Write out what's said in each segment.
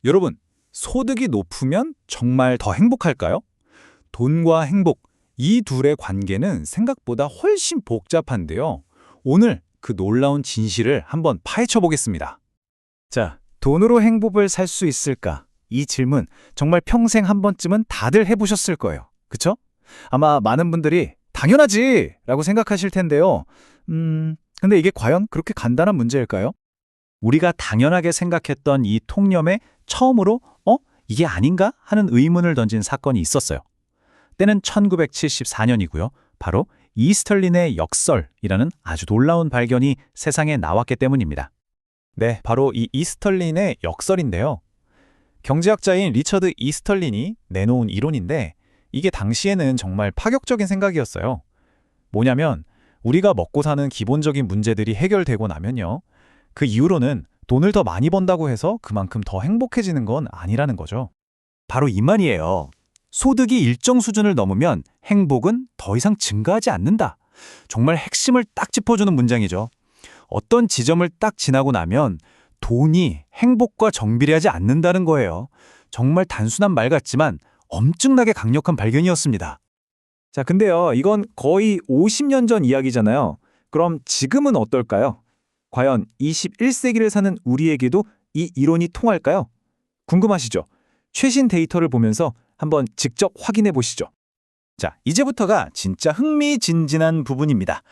여러분, 소득이 높으면 정말 더 행복할까요? 돈과 행복, 이 둘의 관계는 생각보다 훨씬 복잡한데요. 오늘 그 놀라운 진실을 한번 파헤쳐 보겠습니다. 자, 돈으로 행복을 살 수 있을까? 이 질문 정말 평생 한 번쯤은 다들 해보셨을 거예요. 그쵸? 아마 많은 분들이 당연하지! 라고 생각하실 텐데요. 근데 이게 과연 그렇게 간단한 문제일까요? 우리가 당연하게 생각했던 이 통념에 처음으로 이게 아닌가? 하는 의문을 던진 사건이 있었어요. 때는 1974년이고요. 바로 이스털린의 역설이라는 아주 놀라운 발견이 세상에 나왔기 때문입니다. 네, 바로 이 이스털린의 역설인데요. 경제학자인 리처드 이스털린이 내놓은 이론인데 이게 당시에는 정말 파격적인 생각이었어요. 뭐냐면 우리가 먹고 사는 기본적인 문제들이 해결되고 나면요. 그 이후로는 돈을 더 많이 번다고 해서 그만큼 더 행복해지는 건 아니라는 거죠. 바로 이 말이에요. 소득이 일정 수준을 넘으면 행복은 더 이상 증가하지 않는다. 정말 핵심을 딱 짚어주는 문장이죠. 어떤 지점을 딱 지나고 나면 돈이 행복과 정비례하지 않는다는 거예요. 정말 단순한 말 같지만 엄청나게 강력한 발견이었습니다. 자, 근데요, 이건 거의 50년 전 이야기잖아요. 그럼 지금은 어떨까요? 과연 21세기를 사는 우리에게도 이 이론이 통할까요? 궁금하시죠? 최신 데이터를 보면서 한번 직접 확인해 보시죠. 자, 이제부터가 진짜 흥미진진한 부분입니다.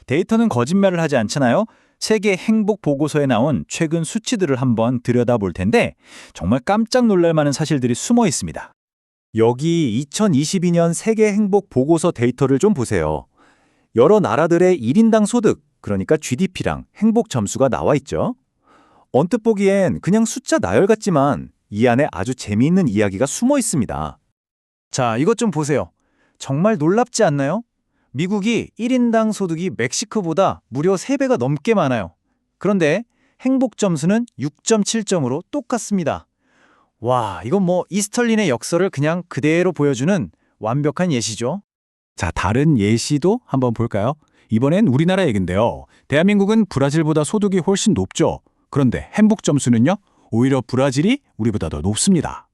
데이터는 거짓말을 하지 않잖아요. 세계 행복 보고서에 나온 최근 수치들을 한번 들여다볼 텐데 정말 깜짝 놀랄 만한 사실들이 숨어 있습니다. 여기 2022년 세계 행복 보고서 데이터를 좀 보세요. 여러 나라들의 1인당 소득, 그러니까 GDP랑 행복 점수가 나와 있죠. 언뜻 보기엔 그냥 숫자 나열 같지만 이 안에 아주 재미있는 이야기가 숨어 있습니다. 자, 이것 좀 보세요. 정말 놀랍지 않나요? 미국이 1인당 소득이 멕시코보다 무려 3배가 넘게 많아요. 그런데 행복 점수는 6.7점으로 똑같습니다. 와, 이건 뭐 이스털린의 역설을 그냥 그대로 보여주는 완벽한 예시죠. 자, 다른 예시도 한번 볼까요? 이번엔 우리나라 얘긴데요. 대한민국은 브라질보다 소득이 훨씬 높죠. 그런데 행복 점수는요? 오히려 브라질이 우리보다 더 높습니다.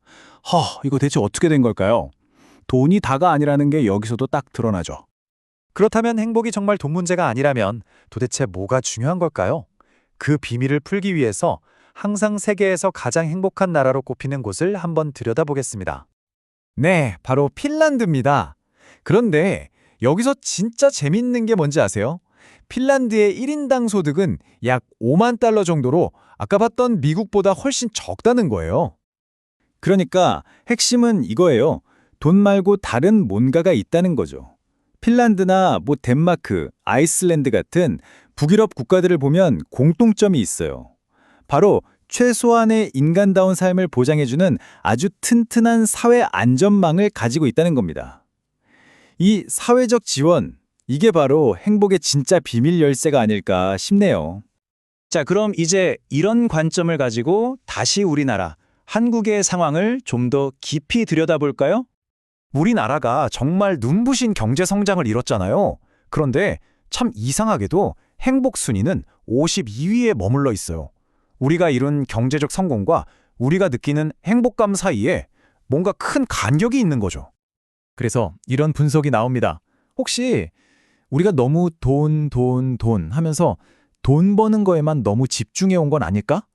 이거 대체 어떻게 된 걸까요? 돈이 다가 아니라는 게 여기서도 딱 드러나죠. 그렇다면 행복이 정말 돈 문제가 아니라면 도대체 뭐가 중요한 걸까요? 그 비밀을 풀기 위해서 항상 세계에서 가장 행복한 나라로 꼽히는 곳을 한번 들여다보겠습니다. 네, 바로 핀란드입니다. 그런데 여기서 진짜 재밌는 게 뭔지 아세요? 핀란드의 1인당 소득은 약 5만 달러 정도로 아까 봤던 미국보다 훨씬 적다는 거예요. 그러니까 핵심은 이거예요. 돈 말고 다른 뭔가가 있다는 거죠. 핀란드나 덴마크, 아이슬란드 같은 북유럽 국가들을 보면 공통점이 있어요. 바로 최소한의 인간다운 삶을 보장해주는 아주 튼튼한 사회 안전망을 가지고 있다는 겁니다. 이 사회적 지원, 이게 바로 행복의 진짜 비밀 열쇠가 아닐까 싶네요. 자, 그럼 이제 이런 관점을 가지고 다시 우리나라, 한국의 상황을 좀 더 깊이 들여다볼까요? 우리나라가 정말 눈부신 경제 성장을 이뤘잖아요. 그런데 참 이상하게도 행복 순위는 52위에 머물러 있어요. 우리가 이룬 경제적 성공과 우리가 느끼는 행복감 사이에 뭔가 큰 간격이 있는 거죠. 그래서 이런 분석이 나옵니다. 혹시 우리가 너무 돈 하면서 돈 버는 거에만 너무 집중해 온 건 아닐까?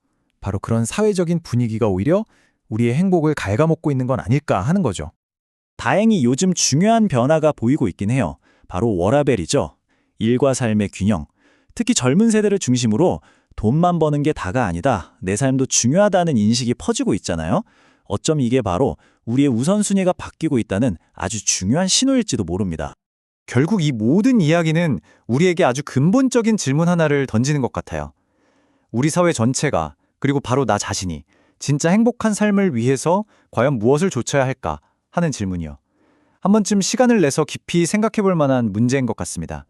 바로 그런 사회적인 분위기가 오히려 우리의 행복을 갉아먹고 있는 건 아닐까 하는 거죠. 다행히 요즘 중요한 변화가 보이고 있긴 해요. 바로 워라밸이죠. 일과 삶의 균형. 특히 젊은 세대를 중심으로 돈만 버는 게 다가 아니다. 내 삶도 중요하다는 인식이 퍼지고 있잖아요. 어쩜 이게 바로 우리의 우선순위가 바뀌고 있다는 아주 중요한 신호일지도 모릅니다. 결국 이 모든 이야기는 우리에게 아주 근본적인 질문 하나를 던지는 것 같아요. 우리 사회 전체가, 그리고 바로 나 자신이 진짜 행복한 삶을 위해서 과연 무엇을 좇아야 할까 하는 질문이요. 한 번쯤 시간을 내서 깊이 생각해 볼 만한 문제인 것 같습니다.